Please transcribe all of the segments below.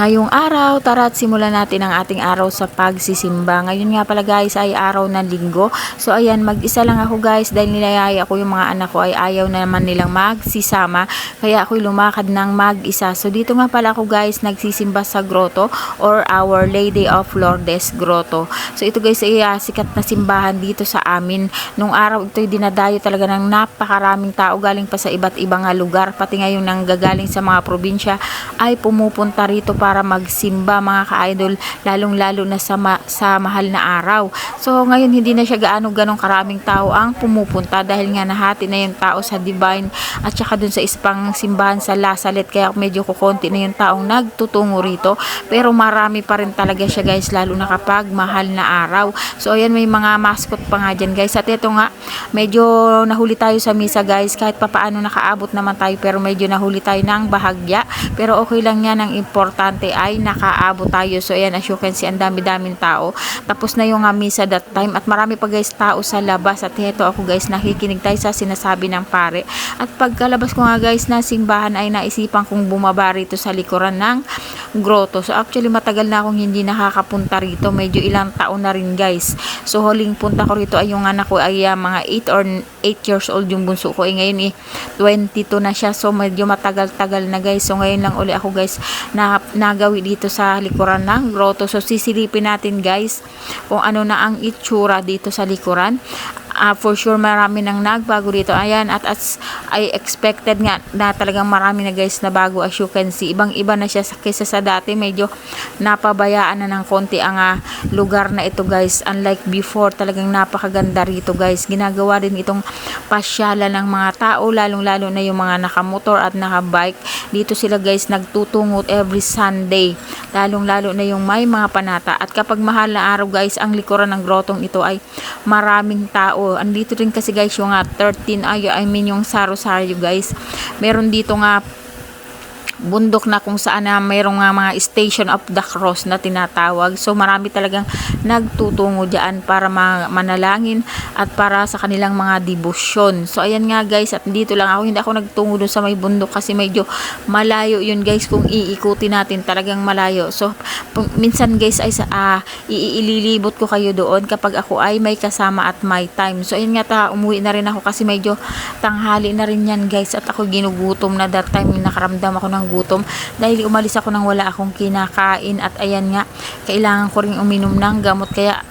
Ngayong araw, tara at simulan natin ang ating araw sa pagsisimba. Ngayon nga pala guys ay araw ng linggo. So ayan, mag-isa lang ako guys dahil nilayaya ko yung mga anak ko ay ayaw na naman nilang magsisama. Kaya ako'y lumakad ng mag-isa. So dito nga pala ako guys nagsisimba sa grotto or Our Lady of Lourdes Grotto. So ito guys ay sikat na simbahan dito sa amin. Nung araw ito'y dinadayo talaga ng napakaraming tao galing pa sa iba't ibang lugar. Pati ngayon nang gagaling sa mga probinsya ay pumupunta rito para magsimba mga ka-idol, lalong-lalo na sa mahal na araw. So ngayon hindi na siya ganong karaming tao ang pumupunta dahil nga nahati na yung tao sa Divine at saka dun sa ispang simbahan sa La Salette, kaya medyo kukonti na yung taong nagtutungo rito, pero marami pa rin talaga siya guys, lalo na kapag mahal na araw. So ayan, may mga mascot pa nga dyan guys, at ito nga medyo nahuli tayo sa misa guys, kahit papaano nakaabot naman tayo, pero medyo nahuli tayo ng bahagya, pero okay lang yan. Ang importante ay nakaabot tayo. So ayan, as you can see, ang dami-daming tao. Tapos na yung misa that time at marami pa guys tao sa labas, at heto ako guys nakikinig tayo sa sinasabi ng pare. At pagkalabas ko nga guys na simbahan ay naisipan kong bumaba rito sa likuran ng grotto. So actually matagal na akong hindi nakakapunta rito, medyo ilang taon na rin guys. So huling punta ko rito ay yung anak ko ay mga 8 or 8 years old yung bunso ko, ngayon 22 na siya. So medyo matagal-tagal na guys. So ngayon lang uli ako guys na nagawi dito sa likuran ng grotto. So sisilipin natin guys kung ano na ang itsura dito sa likuran. For sure marami nang nagbago dito. Ayan, at as I expected nga na talagang marami na guys na bago. As you can see, ibang iba na siya kaysa sa dati. Medyo napabayaan na ng konti ang lugar na ito guys. Unlike before, talagang napakaganda rito guys. Ginagawa din itong pasyalan ng mga tao, lalong lalo na yung mga nakamotor at nakabike. Dito sila guys nagtutungot every Sunday, lalong lalo na yung may mga panata. At kapag mahal na araw guys, ang likuran ng grotong ito ay maraming tao. Andito rin kasi guys yung 13 yung Saro-Saro guys. Meron dito nga bundok na kung saan na mayroong mga Station of the Cross na tinatawag. So marami talagang nagtutungo dyan para manalangin at para sa kanilang mga debosyon. So ayan nga guys, at dito lang ako, hindi ako nagtungo doon sa may bundok kasi medyo malayo yun guys. Kung iikuti natin talagang malayo. So minsan guys ay iililibot ko kayo doon kapag ako ay may kasama at may time. So ayan nga, umuwi na rin ako kasi medyo tanghali na rin yan guys, at ako ginugutom na that time. Nakaramdam ako ng gutom dahil umalis ako nang wala akong kinakain, at ayan nga, kailangan ko ring uminom ng gamot, kaya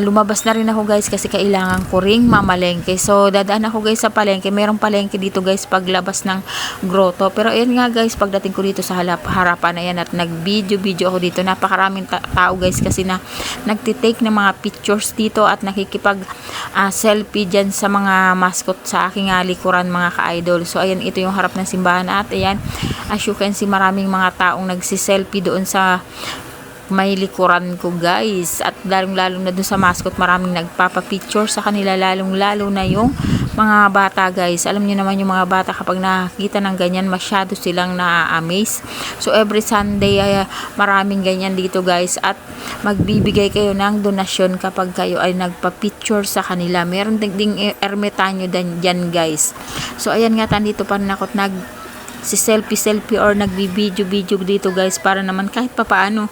lumabas na rin ako guys kasi kailangan ko ring mamalengke. So dadaan ako guys sa palengke. Merong palengke dito guys paglabas ng grotto, pero ayan nga guys, pagdating ko dito sa harapan, ayan, at nag-video ako dito. Napakaraming tao guys kasi na nagtitake ng mga pictures dito at nakikipag selfie dyan sa mga mascot sa aking likuran mga ka-idol. So ayan, ito yung harap ng simbahan, at ayan, as you can see, maraming mga taong nagsiselfie doon sa may likuran ko guys, at lalong-lalo na doon sa mascot maraming nagpapapicture sa kanila, lalong-lalo na yung mga bata guys. Alam niyo naman yung mga bata kapag nakita ng ganyan, masyado silang na-amaze. So every Sunday ay maraming ganyan dito guys, at magbibigay kayo ng donasyon kapag kayo ay nagpa-picture sa kanila. Meron ding ermitanyo dyan guys. So ayan nga, tandito pa rin ako si selfie or nagbi-video dito guys, para naman kahit papaano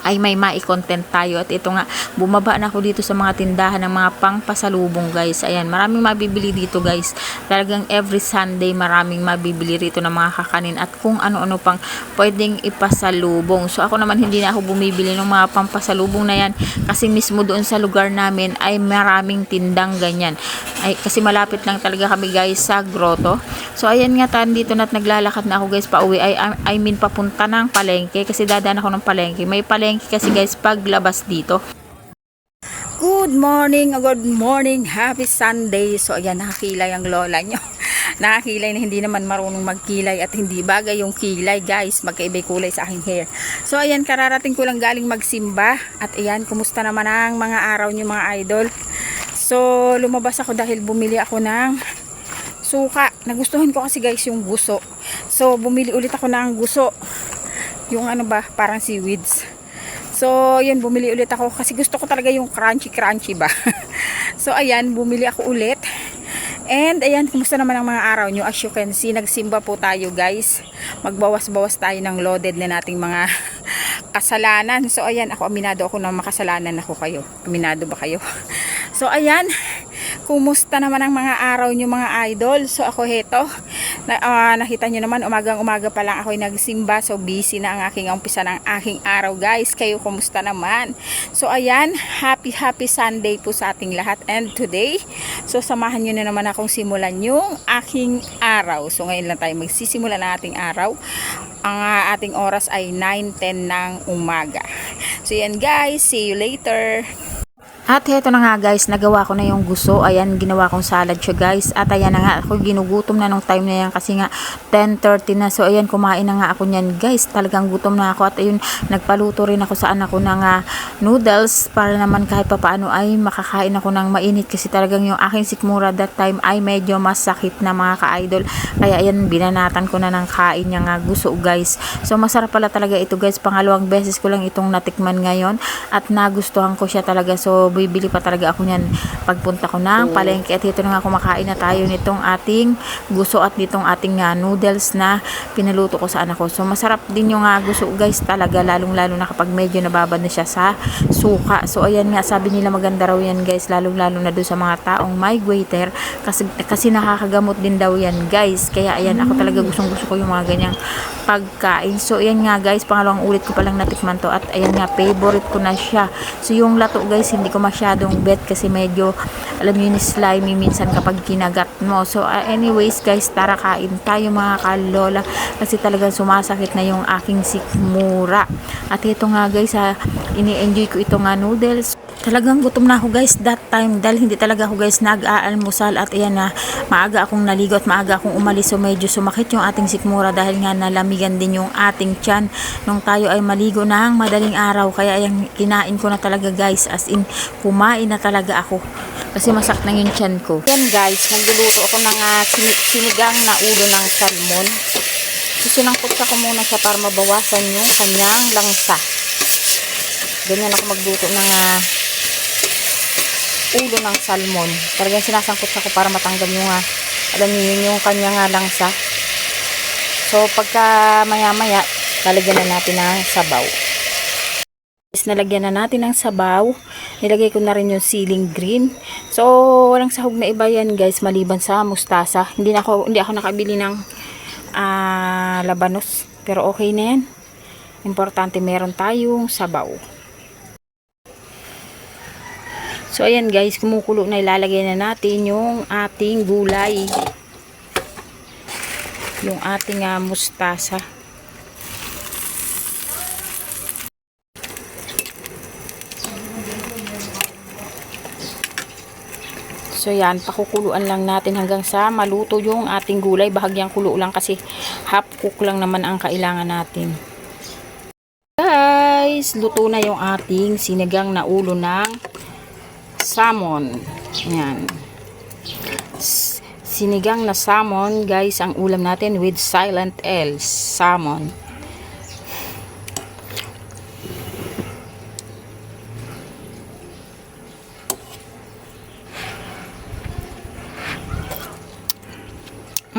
ay may mai-content tayo. At ito nga, bumaba na ako dito sa mga tindahan ng mga pangpasalubong guys. Ayan, maraming mabibili dito guys. Talagang every Sunday maraming mabibili rito ng mga kakanin at kung ano-ano pang pwedeng ipasalubong. So ako naman hindi na ako bumibili ng mga pangpasalubong na yan kasi mismo doon sa lugar namin ay maraming tindang ganyan. Ay, kasi malapit lang talaga kami guys sa grotto. So ayan nga, dito na at naglalakad na ako guys pa uwi. I mean papunta ng palengke kasi dadaan ako ng palengke. May palengke kasi guys paglabas dito. Good morning, happy Sunday. So ayan, nakakilay ang lola nyo. Nakakilay na hindi naman marunong magkilay at hindi bagay yung kilay guys, magkaibay kulay sa aking hair. So ayan, kararating ko lang galing magsimba. At ayan, kumusta naman ang mga araw nyo mga idol? So lumabas ako dahil bumili ako ng suka. Nagustuhan ko kasi guys yung guso. So bumili ulit ako ng guso. Yung ano ba, parang seaweeds. So yun, bumili ulit ako kasi gusto ko talaga yung crunchy ba. So ayan, bumili ako ulit. And ayan, kumusta naman ang mga araw nyo? As you can see, nagsimba po tayo guys. magbawas-bawas tayo ng loaded na nating mga kasalanan. So ayan, aminado ako na makasalanan ako. Kayo, aminado ba kayo? So ayan, kumusta naman ang mga araw nyo mga idol? So ako heto, nakita nyo naman, umagang-umaga pa lang ako nagsimba. So busy na ang aking umpisa ng aking araw guys. Kayo kumusta naman? So ayan, happy Sunday po sa ating lahat. And today, so samahan nyo na naman akong simulan yung aking araw. So ngayon lang tayo magsisimula ng ating araw. Ang ating oras ay 9:10 ng umaga. So yan guys, see you later. At heto na nga guys, nagawa ko na yung gusto. Ayan, ginawa kong salad siya guys. At ayan na nga, ako ginugutom na nung time na yan kasi nga 10:30 na. So ayan, kumain na nga ako niyan guys. Talagang gutom na ako. At ayun, nagpaluto rin ako sa anak ko ng noodles para naman kahit papaano ay makakain ako ng mainit. Kasi talagang yung aking sikmura that time ay medyo masakit na mga ka-idol. Kaya ayan, binanatan ko na ng kain niya nga gusto guys. So masarap pala talaga ito guys. Pangalawang beses ko lang itong natikman ngayon. At nagustuhan ko siya talaga. So bibili pa talaga ako niyan pagpunta ko ng palengke. At ito na nga, kumakain na tayo nitong ating gusto at nitong ating noodles na pinaluto ko sa anak ko. So masarap din yung gusto guys talaga, lalong lalo na kapag medyo nababad na siya sa suka. So ayan nga, sabi nila maganda raw yan guys, lalong lalo na doon sa mga taong may goiter kasi nakakagamot din daw yan guys. Kaya ayan, ako talaga gusto ko yung mga ganyang pagkain. So ayan nga guys, pangalawang ulit ko palang natikman to. At ayan nga, favorite ko na siya. So yung lato guys, hindi ko masyadong bet kasi medyo, alam yun, slimy minsan kapag kinagat mo. So anyways guys, tara kain tayo mga kalola kasi talagang sumasakit na yung aking sikmura. At ito nga guys, ini-enjoy ko itong noodles. Talagang gutom na ako guys that time dahil hindi talaga ako guys nag-aalmusal. At ayan na, maaga akong naligo at maaga akong umalis. So medyo sumakit yung ating sikmura dahil nga nalamigan din yung ating tiyan nung tayo ay maligo ng madaling araw. Kaya ayan, kinain ko na talaga guys, as in kumain na talaga ako kasi masakit na yung tiyan ko. Yan guys, nagluluto ako ng sinigang na ulo ng salmon. Sinangkot ko muna siya para mabawasan yung kanyang langsa. Ganyan ako magluto ng ulo ng salmon. Talagang sinasangkot ko para matanggal yung alam niyo yung kanyang langsa. So pagka maya maya, lalagyan na natin ng sabaw. Nalagyan na natin ng sabaw. Nilagay ko na rin yung ceiling green. So walang sahog na iba yan guys, maliban sa mustasa. Hindi ako nakabili ng labanos, pero okay na yan. Importante meron tayong sabaw. So ayan guys, kumukulo na, ilalagay na natin yung ating gulay. Yung ating mustasa. So yan, pakukuluan lang natin hanggang sa maluto yung ating gulay. Bahagyang kulo lang kasi half cook lang naman ang kailangan natin. Guys, luto na yung ating sinigang na ulo ng salmon. Yan. Sinigang na salmon guys ang ulam natin with silent L, salmon.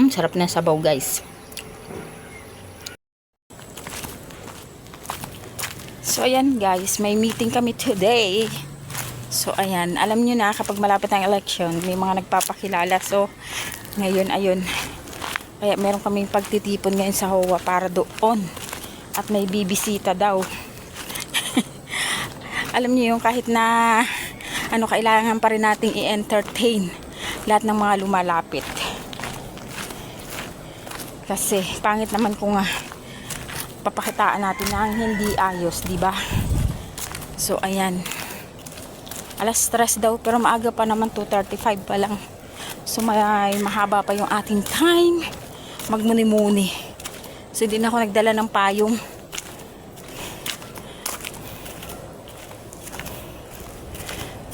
Sarap na sabaw guys. So ayan guys, may meeting kami today. So ayan, alam nyo na kapag malapit ang election, may mga nagpapakilala. So ngayon ayun, kaya meron kaming pagtitipon ngayon sa HOA para doon. At may bibisita daw. Alam nyo yung kahit na kailangan pa rin nating i-entertain lahat ng mga lumalapit. Kasi pangit naman kung papakitaan natin na hindi ayos, di ba? So ayan. Alas 3 daw, pero maaga pa naman, 2:35 pa lang. So may mahaba pa yung ating time magmuni-muni. So hindi na ako nagdala ng payong.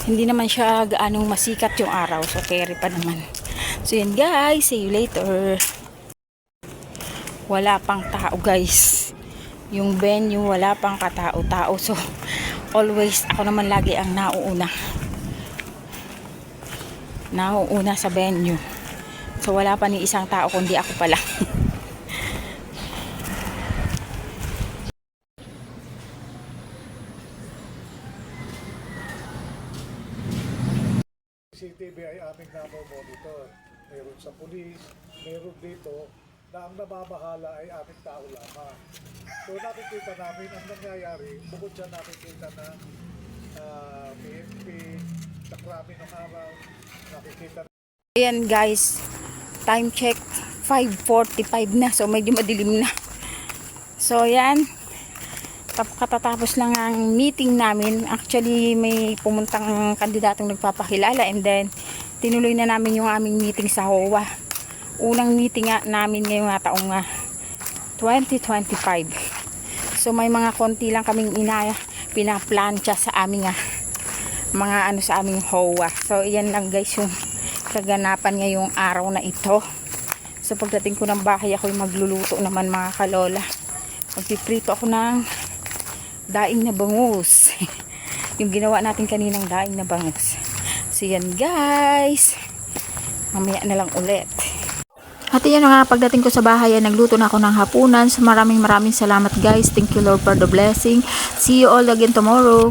Hindi naman siya gaanong masikat yung araw, so carry pa naman. So yan guys, see you later. Wala pang tao guys, yung venue wala pang katao-tao. So always ako naman lagi ang nauuna sa venue. So wala pa ni isang tao kundi ako pala. CCTV ay aming monitor. Meron sa pulis, meron dito na ang namamahala ay aming tao lamang. So nakikita namin ang nangyayari, bukod siya nakikita na PNP, sa krami ng araw, nakikita. Ayan guys, time check 5:45 na, so medyo madilim na. So ayan, katatapos lang ang meeting namin. Actually may pumuntang kandidatong nagpapakilala, and then tinuloy na namin yung aming meeting sa HOA. Unang meeting nga namin ngayong taong 2025. So may mga konti lang kaming pinaplansya sa aming mga sa aming HOA. So iyan lang guys yung kaganapan ngayong araw na ito. So pagdating ko ng bahay, ako'y magluluto naman mga kalola. Magpiprito ako ng daing na bangus. Yung ginawa natin kaninang daing na bangus. So yan guys, mamaya na lang ulit. At yan nga, pagdating ko sa bahay ay nagluto na ako ng hapunan. So maraming salamat guys. Thank you Lord for the blessing. See you all again tomorrow.